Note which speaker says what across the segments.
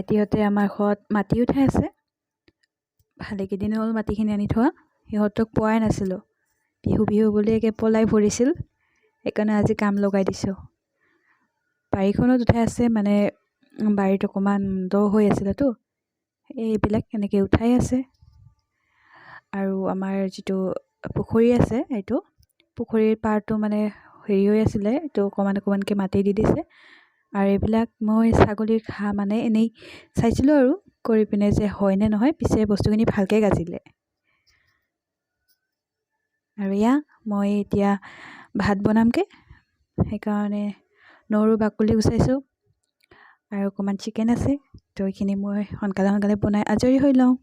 Speaker 1: ভাইটিহঁতে আমাৰ ঘৰত মাটি উঠাই আছে। ভালেকেইদিন হ'ল মাটিখিনি আনি থোৱা। সিহঁতক পোৱাই নাছিলোঁ। বিহু বিহু বুলি একে পলাই ফুৰিছিল। সেইকাৰণে আজি কাম লগাই দিছোঁ। বাৰীখনত উঠাই আছে, মানে বাৰীত অকণমান দ হৈ আছিলেতো, এইবিলাক এনেকৈ উঠাই আছে। আৰু আমাৰ যিটো পুখুৰী আছে, এইটো পুখুৰীৰ পাৰটো মানে হেৰি হৈ আছিলে, এইটো অকণমানকৈ মাটি দি দিছে। আৰু এইবিলাক মই ছাগলীৰ ঘাঁহ মানে এনেই চাইছিলোঁ আৰু কৰি পিনে যে হয়নে নহয়, পিছে বস্তুখিনি ভালকৈ গাজিলে। আৰু মই এতিয়া ভাত বনামগৈ, সেইকাৰণে নহৰু বাকলি গুচাইছোঁ আৰু অকণমান চিকেন আছে, তো এইখিনি মই সোনকালে বনাই আজৰি হৈ লওঁ।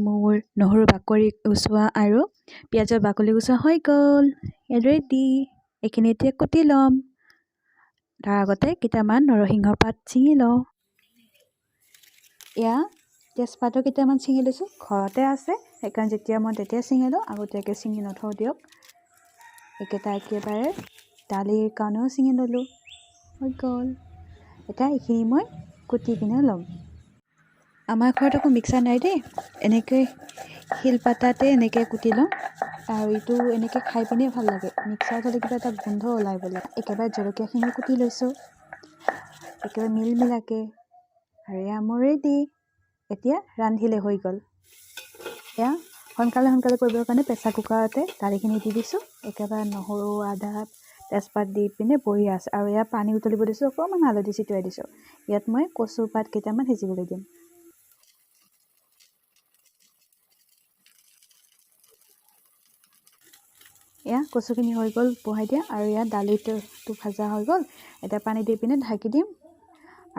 Speaker 1: মোৰ নহৰু বাকলি গুচোৱা আৰু পিঁয়াজৰ বাকলি গুচোৱা হৈ গ'ল, ৰেডি। এইখিনি এতিয়া কুটি ল'ম। তাৰ আগতে কেইটামান নৰসিংহ পাত ছিঙি লওঁ। তেজপাতো কেইটামান ছিঙি লৈছোঁ, ঘৰতে আছে সেইকাৰণে যেতিয়া মই তেতিয়া ছিঙি লওঁ, আগতীয়াকৈ ছিঙি নথওঁ দিয়ক। এইকেইটা একেবাৰে দালিৰ কাৰণেও ছিঙি ল'লোঁ, হৈ গ'ল। এতিয়া এইখিনি মই কুটি কিনে ল'ম। আমাৰ ঘৰত আকৌ মিক্সাৰ নাই দেই, এনেকৈ শিলপাতাতে এনেকৈ কুটি লওঁ। আৰু এইটো এনেকৈ খাই পিনে ভাল লাগে। মিক্সাৰত হ'লে কিবা এটা গোন্ধ ওলাই বোলে। একেবাৰে জলকীয়াখিনি কুটি লৈছোঁ, একেবাৰে মিলমিলাকৈ। আৰু মোৰ ৰেডি। এতিয়া ৰান্ধিলে হৈ গ'ল। সোনকালে কৰিবৰ কাৰণে প্ৰেছাৰ কুকাৰতে দালিখিনি দি দিছোঁ। একেবাৰে নহৰু আদা তেজপাত দি পিনে বঢ়িয়া আছে। আৰু পানী উতলিব দিছোঁ, অকণমান হালধি ছটিয়াই দিছোঁ। ইয়াত মই কচু পাত কেইটামান সিজিবলৈ দিম। কচুখিনি হৈ গ'ল, বহাই দিয়া। আৰু দালিটো ভাজা হৈ গ'ল। এতিয়া পানী দি পিনে ঢাকি দিম।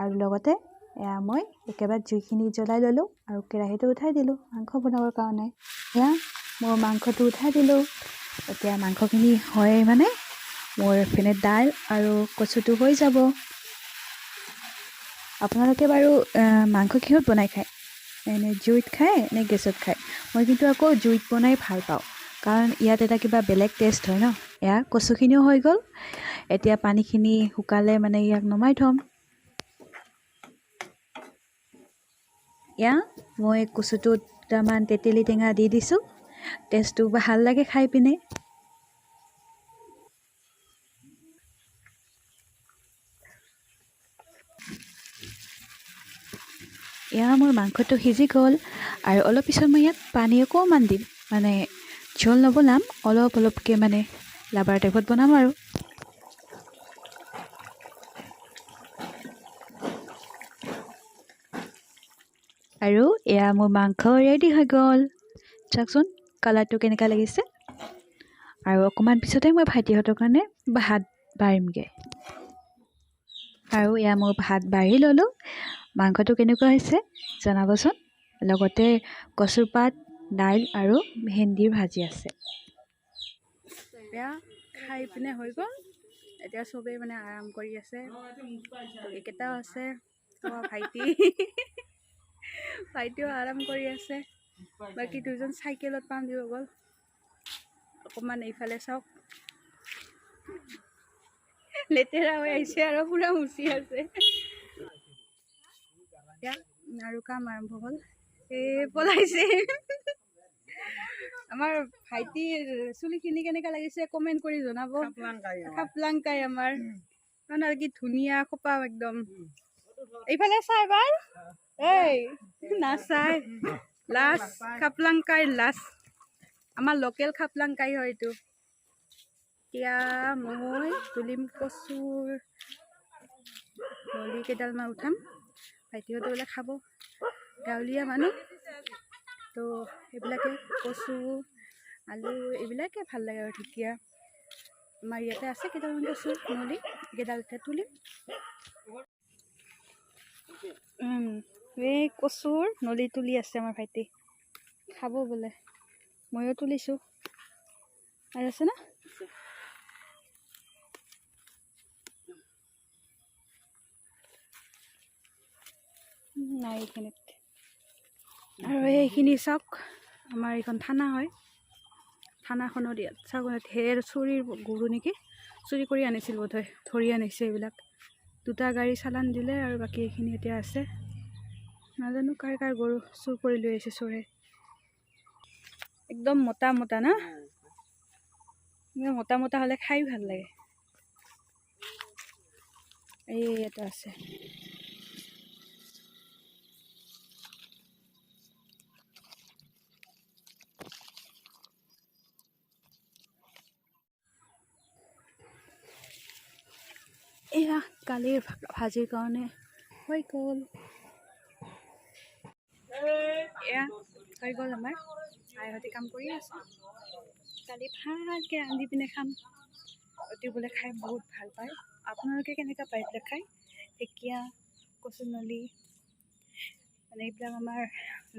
Speaker 1: আৰু লগতে মই একেবাৰে জুইখিনি জ্বলাই ল'লোঁ আৰু কেৰাহীটো উঠাই দিলোঁ মাংস বনাবৰ কাৰণে। মোৰ মাংসটো উঠাই দিলোঁ। এতিয়া মাংসখিনি হয় মানে মোৰ এইপিনে দাইল আৰু কচুটো হৈ যাব। আপোনালোকে বাৰু মাংস কিহত বনাই খায়? এনে জুইত খায় নে গেছত খায়? মই কিন্তু আকৌ জুইত বনাই ভাল পাওঁ, কাৰণ ইয়াত এটা কিবা বেলেগ টেষ্ট হয় ন। কচুখিনিও হৈ গ'ল। এতিয়া পানীখিনি শুকালে মানে ইয়াক নমাই থ'ম। মই কচুটোত দুটামান তেতেলী টেঙা দি দিছোঁ, টেষ্টটো ভাল লাগে খাই পিনে। মোৰ মাংসটো সিজি গ'ল। আৰু অলপ পিছত মই ইয়াত পানী অকণমান দিম, মানে ঝোল নবনাম, অলপকৈ মানে লাবাৰ টাইপত বনাম আৰু। আৰু মোৰ মাংস ৰেডি হৈ গ'ল। চাওকচোন কালাৰটো কেনেকুৱা লাগিছে। আৰু অকণমান পিছতে মই ভাইটিহঁতৰ কাৰণে ভাত বাঢ়িমগৈ। আৰু মই ভাত বাঢ়ি ল'লোঁ। মাংসটো কেনেকুৱা হৈছে জনাবচোন। লগতে কচুৰ পাত, দাইল আৰু ভেন্দিৰ ভাজি আছে। খাই পিনে হৈ গ'ল। এতিয়া চবেই মানে আৰাম কৰি আছে। এইকেইটাও আছে, ভাইটিও আৰাম কৰি আছে। বাকী দুজন চাইকেলত পাম দিব গ'ল। অকণমান এইফালে চাওক, লেতেৰা হৈ আহিছে আৰু পুৰা মুচি আছে। আৰু কাম আৰম্ভ হ'ল। পলাইছে। আমাৰ ভাইটিৰ চুলিখিনি কেনেকুৱা লাগিছে কমেণ্ট কৰি জনাব। খাপলাংকাই আমাৰ আৰু কি ধুনীয়া খোপা একদম। এইফালে চাই বাৰ, নাচাই। লাজ খাপলাংকাই লাজ। আমাৰ লোকেল খাপলাংকাই হয় এইটো। এতিয়া মই তুলিম কচুৰ নলি কেইডালমান উঠাম। ভাইটিহঁতে বোলে খাব, গাঁৱলীয়া মানুহ তো এইবিলাকে কচু আলু এইবিলাকে ভাল লাগে আৰু ঢেকীয়া। আমাৰ ইয়াতে আছে কেইডালমান কচু নলি, এইকেইডাল এতিয়া তুলিম। এই কচুৰ নলি তুলি আছে আমাৰ ভাইটি, খাব বোলে। ময়ো তুলিছোঁ। আৰু আছে না? নাই এইখিনিত। আৰু এইখিনি চাওক, আমাৰ এইখন থানা হয়। থানাখনত ইয়াত চাওক, ঢেৰ চুৰিৰ গৰু নেকি, চুৰি কৰি আনিছিল বোধহয়, ধৰি আনিছে এইবিলাক। দুটা গাড়ী চালান দিলে আৰু বাকী এইখিনি এতিয়া আছে। নাজানো কাৰ কাৰ গৰু চুৰ কৰি লৈ আহিছে চোৰে। একদম মোটা মোটা না, মোটা মোটা হ'লে খাই ভাল লাগে। এই এটা আছে। এয়া কালিৰ ভাজিৰ কাৰণে হৈ গ'ল। এয়া হৈ গ'ল আমাৰ আইহঁতে কাম কৰি আছে। কালি ভালকৈ ৰান্ধি পিনে খাম। অতি বোলে খাই বহুত ভাল পায়। আপোনালোকে কেনেকুৱা পায় এইবিলাক খাই? ঢেকীয়া, কচুনলি, মানে এইবিলাক আমাৰ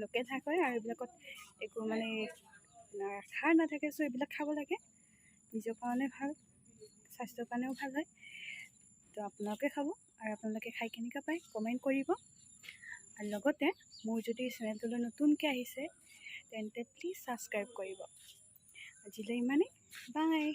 Speaker 1: লোকেল শাক হয় আৰু এইবিলাকত একো মানে সাৰ নাথাকে। চ' এইবিলাক খাব লাগে, নিজৰ কাৰণে ভাল, স্বাস্থ্যৰ কাৰণেও ভাল হয়। তো আপোনালোকে খাব, আৰু আপোনালোকে খাই কেনেকুৱা পায় কমেণ্ট কৰিব। আৰু লগতে মোৰ যদি চেনেলটোলৈ নতুনকৈ আহিছে তেন্তে প্লিজ ছাবস্ক্ৰাইব কৰিব। আজিলৈ ইমানেই, বাই।